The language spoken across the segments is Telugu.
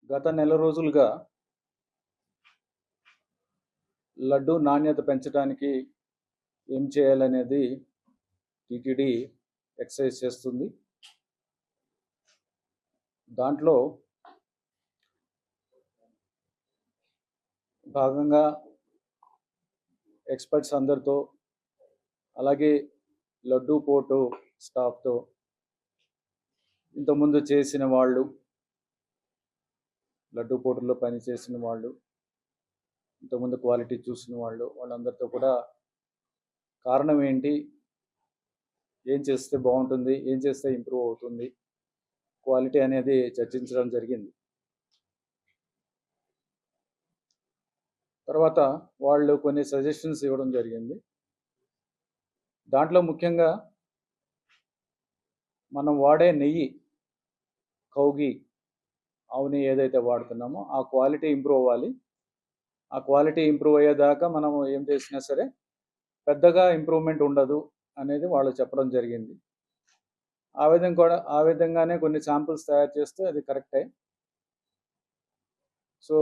గత నెల రోజులుగా లడ్డూ నాణ్యత పెంచడానికి ఏం చేయాలనేది టీటీడీ ఎక్సర్సైజ్ చేస్తుంది. దాంట్లో భాగంగా ఎక్స్పర్ట్స్ అందరితో, అలాగే లడ్డూ పోర్టు స్టాఫ్తో, ఇంతకుముందు చేసిన వాళ్ళు, లడ్డూ పోర్టులో పనిచేసిన వాళ్ళు, ఇంతకుముందు క్వాలిటీ చూసిన వాళ్ళు, వాళ్ళందరితో కూడా కారణం ఏంటి, ఏం చేస్తే బాగుంటుంది, ఏం చేస్తే ఇంప్రూవ్ అవుతుంది క్వాలిటీ అనేది చర్చించడం జరిగింది. తర్వాత వాళ్ళు కొన్ని సజెషన్స్ ఇవ్వడం జరిగింది. దాంట్లో ముఖ్యంగా మనం వాడే నెయ్యి, కౌ ఘీ, ఆవు నెయ్యి ఏదైతే వాడుతున్నామో ఆ క్వాలిటీ ఇంప్రూవ్ అవ్వాలి. ఆ క్వాలిటీ ఇంప్రూవ్ అయ్యేదాకా మనం ఏం చేసినా సరే పెద్దగా ఇంప్రూవ్మెంట్ ఉండదు అనేది వాళ్ళు చెప్పడం జరిగింది. ఆ విధంగానే కొన్ని శాంపిల్స్ తయారు చేస్తే అది కరెక్టే. సో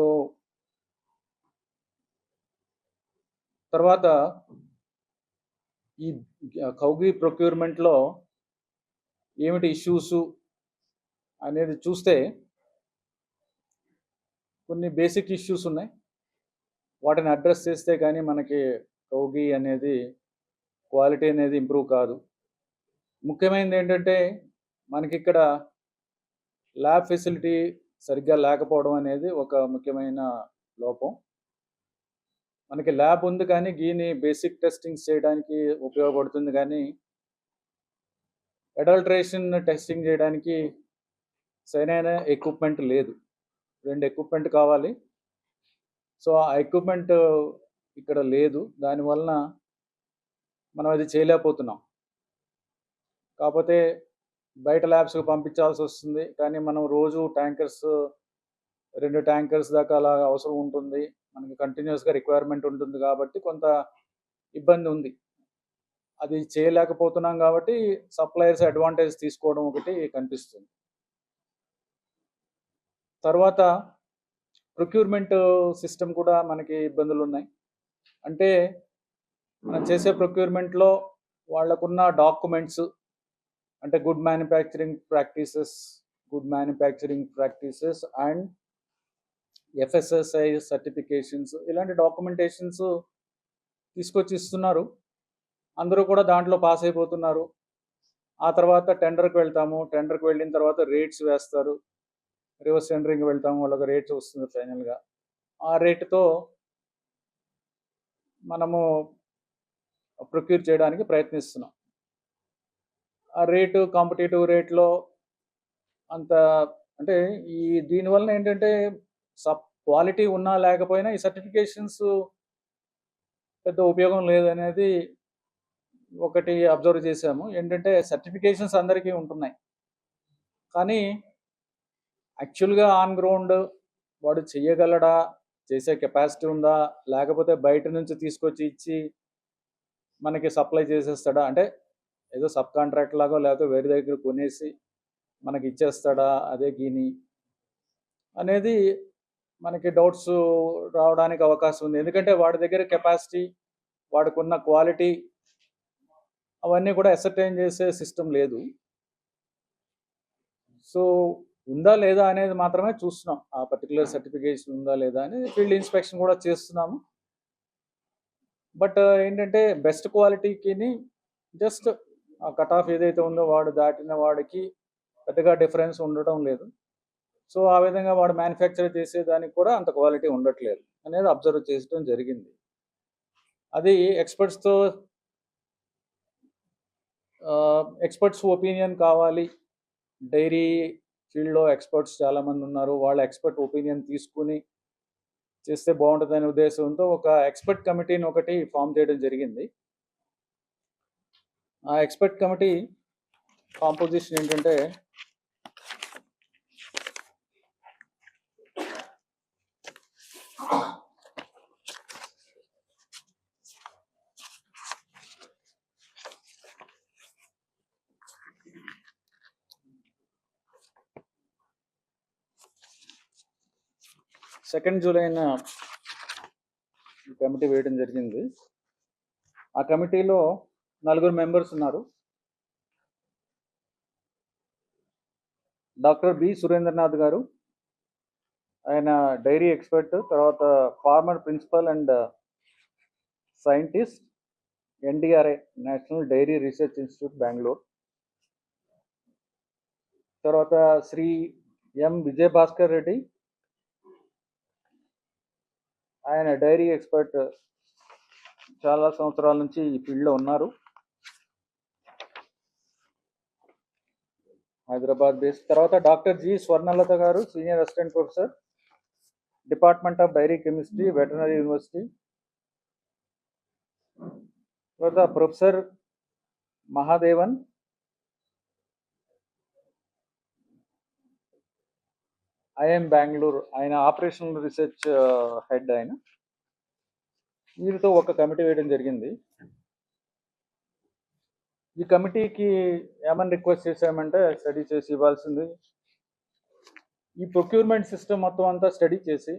తర్వాత ఈ కౌ ఘీ ప్రొక్యూర్మెంట్లో ఏమిటి ఇష్యూస్ అనేది చూస్తే కొన్ని బేసిక్ ఇష్యూస్ ఉన్నాయి. వాటిని అడ్రస్ చేస్తే కానీ మనకి కౌ ఘీ అనేది క్వాలిటీ అనేది ఇంప్రూవ్ కాదు. ముఖ్యమైనది ఏంటంటే మనకి ఇక్కడ ల్యాబ్ ఫెసిలిటీ సరిగ్గా లేకపోవడం అనేది ఒక ముఖ్యమైన లోపం. మనకి ల్యాబ్ ఉంది కానీ గీని బేసిక్ టెస్టింగ్స్ చేయడానికి ఉపయోగపడుతుంది, కానీ అడల్ట్రేషన్ టెస్టింగ్ చేయడానికి సరైన ఎక్విప్మెంట్ లేదు. 2 ఎక్విప్మెంట్ కావాలి. సో ఆ ఎక్విప్మెంట్ ఇక్కడ లేదు. దానివలన మనం అది చేయలేకపోతున్నాం. కాకపోతే బయట ల్యాబ్స్కి పంపించాల్సి వస్తుంది. కానీ మనం రోజు ట్యాంకర్స్, 2 ట్యాంకర్స్ దాకా అలా అవసరం ఉంటుంది. మనకి కంటిన్యూస్గా రిక్వైర్మెంట్ ఉంటుంది కాబట్టి కొంత ఇబ్బంది ఉంది. అది చేయలేకపోతున్నాం కాబట్టి సప్లయర్స్ అడ్వాంటేజ్ తీసుకోవడం ఒకటి కనిపిస్తుంది. తర్వాత ప్రొక్యూర్మెంట్ సిస్టమ్ కూడా మనకి ఇబ్బందులు ఉన్నాయి. అంటే మనం చేసే ప్రొక్యూర్మెంట్లో వాళ్ళకున్న డాక్యుమెంట్స్, అంటే good manufacturing practices and FSSI certifications, ఇలాంటి డాక్యుమెంటేషన్స్ తీసుకొచ్చి ఇస్తున్నారు. అందరూ కూడా దాంట్లో పాస్ అయిపోతున్నారు. ఆ తర్వాత టెండర్కి వెళ్తాము. టెండర్కి వెళ్ళిన తర్వాత రేట్స్ వేస్తారు. రివర్స్ టెండరింగ్ వెళ్తాము, వాళ్ళకి రేట్స్ వస్తుంది ఫైనల్గా. ఆ రేటుతో మనము ప్రొక్యూర్ చేయడానికి ప్రయత్నిస్తున్నాం. ఆ రేటు కాంపిటేటివ్ రేట్లో అంత, అంటే దీనివల్ల ఏంటంటే క్వాలిటీ ఉన్నా లేకపోయినా ఈ సర్టిఫికేషన్స్ పెద్ద ఉపయోగం లేదనేది ఒకటి అబ్జర్వ్ చేశాము. ఏంటంటే సర్టిఫికేషన్స్ అందరికీ ఉంటున్నాయి, కానీ యాక్చువల్గా ఆన్ గ్రౌండ్ వాడు చెయ్యగలడా, చేసే కెపాసిటీ ఉందా, లేకపోతే బయట నుంచి తీసుకొచ్చి ఇచ్చి మనకి సప్లై చేసేస్తాడా, అంటే ఏదో సబ్ కాంట్రాక్ట్ లాగో లేకపోతే వేరే దగ్గర కొనేసి మనకి ఇచ్చేస్తాడా అదే గీని అనేది మనకి డౌట్స్ రావడానికి అవకాశం ఉంది. ఎందుకంటే వాడి దగ్గర కెపాసిటీ, వాడుకున్న క్వాలిటీ అవన్నీ కూడా అసర్టైన్ చేసే సిస్టమ్ లేదు. సో ఉందా లేదా అనేది మాత్రమే చూస్తున్నాం. ఆ పర్టికులర్ సర్టిఫికేషన్ ఉందా లేదా అని ఫీల్డ్ ఇన్స్పెక్షన్ కూడా చేస్తున్నాము. బట్ ఏంటంటే బెస్ట్ క్వాలిటీకి జస్ట్ ఆ కట్ ఆఫ్ ఏదైతే ఉందో వాడు దాటిన వాడికి పెద్దగా డిఫరెన్స్ ఉండటం లేదు. సో ఆ విధంగా వాడు మ్యానుఫ్యాక్చర్ చేసేదానికి కూడా అంత క్వాలిటీ ఉండట్లేదు అనేది అబ్జర్వ్ చేయడం జరిగింది. అది ఎక్స్పర్ట్స్ ఒపీనియన్ కావాలి. డైరీ ఫీల్డ్లో ఎక్స్పర్ట్స్ చాలామంది ఉన్నారు. వాళ్ళ ఎక్స్పర్ట్ ఒపీనియన్ తీసుకుని చేస్తే బాగుంటుందనే ఉద్దేశంతో ఒక ఎక్స్పర్ట్ కమిటీని ఒకటి ఫామ్ చేయడం జరిగింది. ఆ ఎక్స్పర్ట్ కమిటీ కాంపోజిషన్ ఏంటంటే 2 జూలైన ఈ కమిటీ వేయడం జరిగింది. ఆ కమిటీలో 4 మెంబర్స్ ఉన్నారు. డాక్టర్ బి సురేంద్రనాథ్ గారు, ఆయన డైరీ ఎక్స్పర్ట్, తర్వాత former principal and scientist, NDRI national dairy research institute Bengaluru. తర్వాత శ్రీ ఎం విజయభాస్కర్ రెడ్డి, ఆయన డైరీ ఎక్స్పర్ట్, చాలా సంవత్సరాల నుంచి ఈ ఫీల్డ్లో ఉన్నారు, హైదరాబాద్ బేస్. తర్వాత doctor G Swarnalatha garu, senior assistant professor, department of dairy chemistry, veterinary university. తర్వాత ప్రొఫెసర్ మహాదేవన్, ఐఎం బెంగళూరు, ఆయన ఆపరేషనల్ రీసెర్చ్ హెడ్. ఆయన వీరితో ఒక కమిటీ వేయడం జరిగింది. ఈ కమిటీకి ఏమని రిక్వెస్ట్ చేశామంటే, స్టడీ చేసి ఇవ్వాల్సింది ఈ ప్రొక్యూర్మెంట్ సిస్టమ్ మొత్తం అంతా స్టడీ చేసి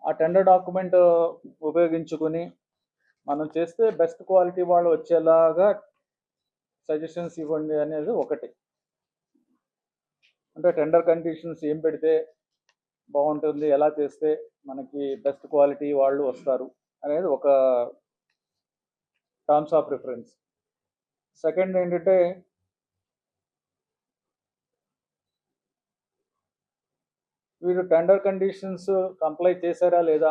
ఆ టెండర్ డాక్యుమెంట్ ఉపయోగించుకొని మనం చేస్తే బెస్ట్ క్వాలిటీ వాళ్ళు వచ్చేలాగా సజెషన్స్ ఇవ్వండి అనేది ఒకటి. అంటే టెండర్ కండిషన్స్ ఏం పెడితే బాగుంటుంది, ఎలా చేస్తే మనకి బెస్ట్ క్వాలిటీ వాళ్ళు వస్తారు అనేది ఒక టర్మ్స్ ఆఫ్ రిఫరెన్స్. సెకండ్ ఏంటంటే, వీరు టెండర్ కండిషన్స్ కంప్లై చేశారా లేదా,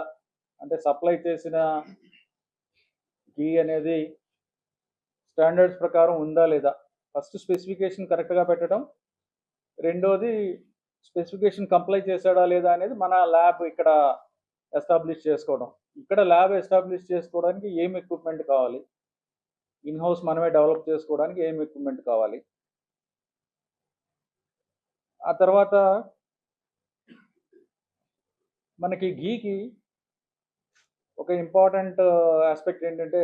అంటే సప్లై చేసిన ఘీ అనేది స్టాండర్డ్స్ ప్రకారం ఉందా లేదా. ఫస్ట్ స్పెసిఫికేషన్ కరెక్ట్గా పెట్టడం, రెండోది స్పెసిఫికేషన్ కంప్లై చేశాడా లేదా అనేది మన ల్యాబ్ ఇక్కడ ఎస్టాబ్లిష్ చేసుకోవడం. ఇక్కడ ల్యాబ్ ఎస్టాబ్లిష్ చేసుకోవడానికి ఏం ఎక్విప్మెంట్ కావాలి, ఇన్హౌస్ మనమే డెవలప్ చేసుకోవడానికి ఏం ఎక్విప్మెంట్ కావాలి. ఆ తర్వాత మనకి ఘీకి ఒక ఇంపార్టెంట్ ఆస్పెక్ట్ ఏంటంటే,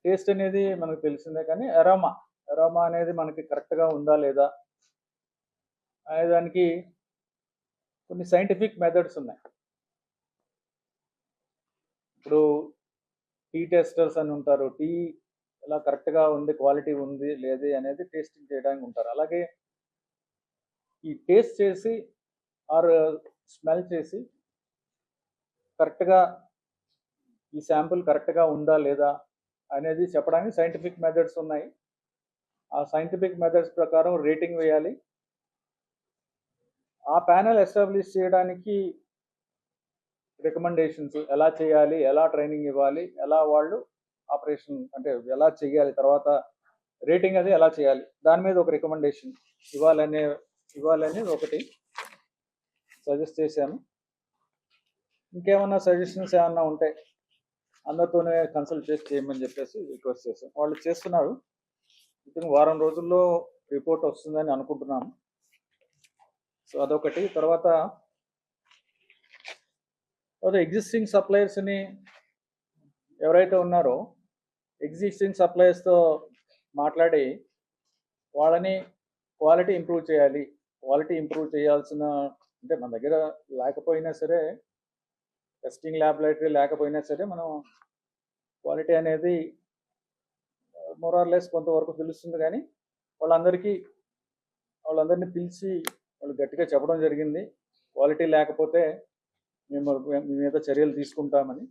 టేస్ట్ అనేది మనకు తెలిసిందే, కానీ అరోమా అనేది మనకి కరెక్ట్గా ఉందా లేదా అనే దానికి కొన్ని సైంటిఫిక్ మెథడ్స్ ఉన్నాయి. ఇప్పుడు టీ టెస్టర్స్ అని ఉంటారు, టీ ఎలా కరెక్ట్గా ఉంది, క్వాలిటీ ఉంది లేదు అనేది టేస్టింగ్ చేయడానికి ఉంటారు. అలాగే ఈ టేస్ట్ చేసి ఆర్ స్మెల్ చేసి కరెక్ట్గా ఈ శాంపుల్ కరెక్ట్గా ఉందా లేదా అనేది చెప్పడానికి సైంటిఫిక్ మెథడ్స్ ఉన్నాయి. ఆ సైంటిఫిక్ మెథడ్స్ ప్రకారం రేటింగ్ వేయాలి. ఆ ప్యానెల్ ఎస్టాబ్లిష్ చేయడానికి రికమెండేషన్స్ ఎలా చేయాలి, ఎలా ట్రైనింగ్ ఇవ్వాలి, ఎలా వాళ్ళు ఆపరేషన్ అంటే ఎలా చేయాలి, తర్వాత రేటింగ్ అది ఎలా చేయాలి, దాని మీద ఒక రికమెండేషన్ ఇవ్వాలనేది ఒకటి సజెస్ట్ చేశాను. ఇంకేమన్నా సజెషన్స్ ఏమన్నా ఉంటే అందరితోనే కన్సల్ట్ చేసి చేయమని చెప్పేసి రిక్వెస్ట్ చేశాను. వాళ్ళు చేస్తున్నారు. వితిన్ వారం రోజుల్లో రిపోర్ట్ వస్తుందని అనుకుంటున్నాము. సో అదొకటి. తర్వాత ఎగ్జిస్టింగ్ సప్లయర్స్ని ఎవరైతే ఉన్నారో ఎగ్జిస్టింగ్ సప్లయర్స్తో మాట్లాడి వాళ్ళని క్వాలిటీ ఇంప్రూవ్ చేయాలి. క్వాలిటీ ఇంప్రూవ్ చేయాల్సిన అంటే మన దగ్గర లేకపోయినా సరే, టెస్టింగ్ ల్యాబొరేటరీ లేకపోయినా సరే, మనం క్వాలిటీ అనేది మోరార్లెస్ కొంతవరకు తెలుస్తుంది. కానీ వాళ్ళందరినీ పిలిచి వాళ్ళు గట్టిగా చెప్పడం జరిగింది, క్వాలిటీ లేకపోతే మేము మీ మీద చర్యలు తీసుకుంటామని.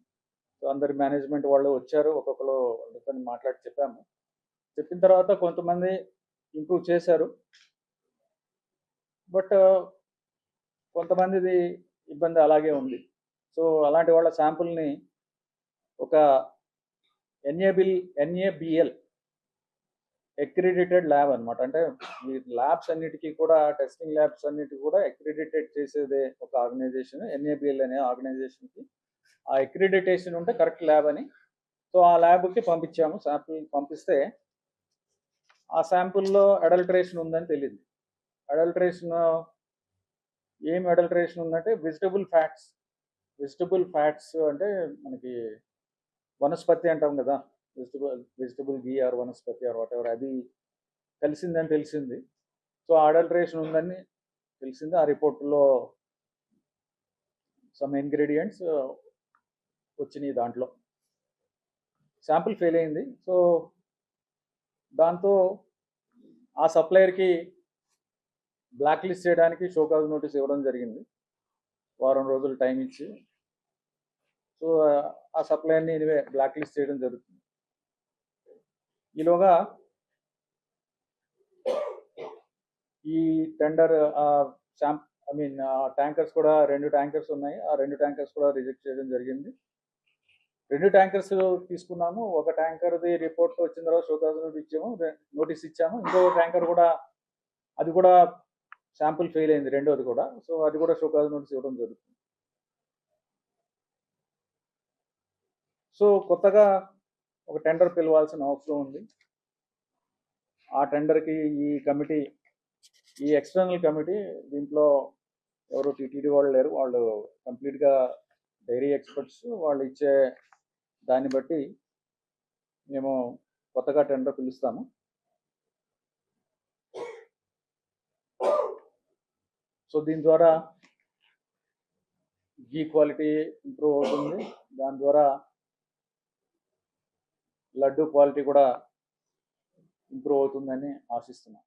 సో అందరి మేనేజ్మెంట్ వాళ్ళు వచ్చారు, ఒక్కొక్కరు వాళ్ళతో మాట్లాడి చెప్పాము. చెప్పిన తర్వాత కొంతమంది ఇంప్రూవ్ చేశారు, బట్ కొంతమందిది ఇబ్బంది అలాగే ఉంది. సో అలాంటి వాళ్ళ శాంపుల్ని ఒక NABL అక్రిడిటెడ్ ల్యాబ్ అనమాట. అంటే ఈ ల్యాబ్స్ అన్నిటికీ కూడా, టెస్టింగ్ ల్యాబ్స్ అన్నిటికీ కూడా అక్రిడిటెడ్ చేసేదే ఒక ఆర్గనైజేషన్, NABL అనే ఆర్గనైజేషన్కి. ఆ అక్రిడిటేషన్ ఉంటే కరెక్ట్ ల్యాబ్ అని. సో ఆ ల్యాబ్కి పంపించాము. శాంపుల్ పంపిస్తే ఆ శాంపుల్లో అడల్టరేషన్ ఉందని తెలియదు. ఏం అడల్టరేషన్ ఉందంటే వెజిటబుల్ ఫ్యాట్స్ అంటే మనకి వనస్పతి అంటాం కదా, vegetable ghee or vanaspati or whatever, అది కలిసిందని తెలిసింది. సో అడల్టరేషన్ ఉందని తెలిసింది. ఆ రిపోర్ట్‌లో సమ్ ఇంగ్రీడియెంట్స్ వచ్చినాయి దాంట్లో. శాంపిల్ ఫెయిల్ అయింది. సో, దాంతో ఆ సప్లయర్‌కి బ్లాక్ లిస్ట్ చేయడానికి షోకాజ్ నోటీస్ ఇవ్వడం జరిగింది. వారం రోజులు టైం ఇచ్చి. సో, ఆ సప్లయర్‌ని ఎనీవే బ్లాక్ లిస్ట్ చేయడం జరుగుతుంది. ఈలోగా ఈ టెండర్ ట్యాంకర్స్ కూడా 2 ట్యాంకర్స్ ఉన్నాయి. ఆ 2 ట్యాంకర్స్ కూడా రిజెక్ట్ చేయడం జరిగింది. 2 ట్యాంకర్స్ తీసుకున్నాము. ఒక ట్యాంకర్‌ది రిపోర్ట్ వచ్చిన తర్వాత షోకాజ్ నోటీస్ ఇచ్చాము. ఇంకో ట్యాంకర్ కూడా అది కూడా శాంపిల్ ఫెయిల్ అయింది, రెండోది కూడా. సో, అది కూడా షోకాజ్ నోటీస్ ఇవ్వడం జరుగుతుంది. సో, కొత్తగా ఒక టెండర్ పిలవాల్సిన అవసరం ఉంది. ఆ టెండర్‌కి ఈ ఎక్స్టర్నల్ కమిటీ దీంట్లో ఎవరు టీటీడీ వాళ్ళు లేరు. వాళ్ళు కంప్లీట్‌గా డైరీ ఎక్స్పర్ట్స్. వాళ్ళు ఇచ్చే దాన్ని బట్టి మేము కొత్తగా టెండర్ పిలుస్తాము. సో, దీని ద్వారా ఘీ క్వాలిటీ ఇంప్రూవ్ అవుతుంది. దాని ద్వారా లడ్డు క్వాలిటీ కూడా ఇంప్రూవ్ అవుతుందని ఆశిస్తున్నాం.